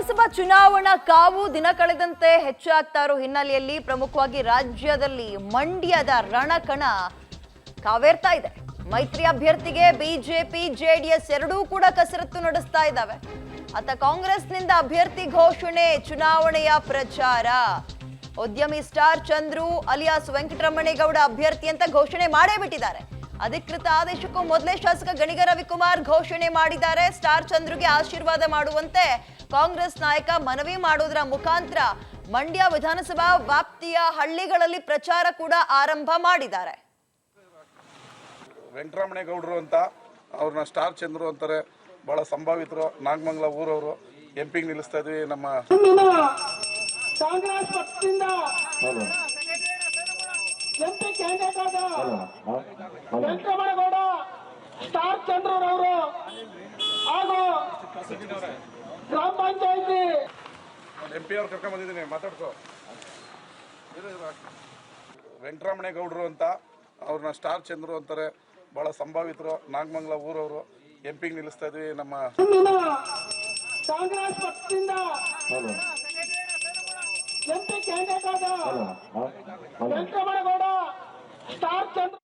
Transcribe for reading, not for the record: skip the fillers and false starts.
ವಿಧಾನಸಭಾ ಚುನಾವಣಾ ಕಾವು ದಿನ ಕಳೆದಂತೆ ಹೆಚ್ಚಾಗ್ತಾ ಇರೋ ಹಿನ್ನೆಲೆಯಲ್ಲಿ ಪ್ರಮುಖವಾಗಿ ರಾಜ್ಯದಲ್ಲಿ ಮಂಡ್ಯದ ರಣಕಣ ಕಾವೇರ್ತಾ ಇದೆ. ಮೈತ್ರಿ ಅಭ್ಯರ್ಥಿಗೆ ಬಿಜೆಪಿ ಜೆಡಿಎಸ್ ಎರಡೂ ಕೂಡ ಕಸರತ್ತು ನಡೆಸ್ತಾ ಇದ್ದಾವೆ. ಅತ್ತ ಕಾಂಗ್ರೆಸ್ನಿಂದ ಅಭ್ಯರ್ಥಿ ಘೋಷಣೆ, ಚುನಾವಣೆಯ ಪ್ರಚಾರ. ಉದ್ಯಮಿ ಸ್ಟಾರ್ ಚಂದ್ರು ಅಲಿಯಾಸ್ ವೆಂಕಟರಮಣೇಗೌಡ ಅಭ್ಯರ್ಥಿ ಅಂತ ಘೋಷಣೆ ಮಾಡೇ ಬಿಟ್ಟಿದ್ದಾರೆ. ಅಧಿಕೃತ ಆದೇಶಕ್ಕೂ ಮೊದಲೇ ಶಾಸಕ ಗಣಿಗ ರವಿಕುಮಾರ್ ಘೋಷಣೆ ಮಾಡಿದ್ದಾರೆ. ಸ್ಟಾರ್ ಚಂದ್ರುಗೆ ಆಶೀರ್ವಾದ ಮಾಡುವಂತೆ ಕಾಂಗ್ರೆಸ್ ನಾಯಕ ಮನವಿ ಮಾಡುವುದರ ಮುಖಾಂತರ ಮಂಡ್ಯ ವಿಧಾನಸಭಾ ವ್ಯಾಪ್ತಿಯ ಹಳ್ಳಿಗಳಲ್ಲಿ ಪ್ರಚಾರ ಕೂಡ ಆರಂಭ ಮಾಡಿದ್ದಾರೆ. ವೆಂಕಟರಮಣೇಗೌಡರು ಅಂತ ಅವ್ರನ್ನ ಸ್ಟಾರ್ ಚಂದ್ರು ಅಂತಾರೆ. ಬಹಳ ಸಂಭಾವಿತರು. ನಾಗಮಂಗಲ ಊರವರು. ಎಂಪಿಗೆ ನಿಲ್ಲಿಸ್ತಾ ಇದ್ವಿ. ನಮ್ಮ ಕಾಂಗ್ರೆಸ್ ಪಕ್ಷದಿಂದ ಎಂಪಿ ಕ್ಯಾಂಡಿಡೇಟ್ ಆದ ವೆಂಕಟರಮಣೇಗೌಡ ಸ್ಟಾರ್ ಚಂದ್ರರವರು ಹಾಗೂ ಗ್ರಾಮ ಪಂಚಾಯತಿ ಎಂಪಿ ಅವ್ರು ಕರ್ಕೊಂಡ್ ಬಂದಿದ್ದೀನಿ, ಮಾತಾಡ್ಸೋ. ವೆಂಕಟರಮಣೇಗೌಡರು ಅಂತ ಅವ್ರನ್ನ ಸ್ಟಾರ್ ಚಂದ್ರು ಅಂತಾರೆ. ಬಹಳ ಸಂಭಾವಿತರು. ನಾಗಮಂಗಲ ಊರವರು. ಎಂಪಿಗೆ ನಿಲ್ಲಿಸ್ತಾ ಇದ್ವಿ. ನಮ್ಮ ಕಾಂಗ್ರೆಸ್ ಪಕ್ಷದಿಂದ ಎಂಪಿ ಕ್ಯಾಂಡಿಡೇಟ್ ಆದ ವೆಂಕಟರಮಣೇಗೌಡ ಸ್ಟಾರ್ ಚಂದ್ರ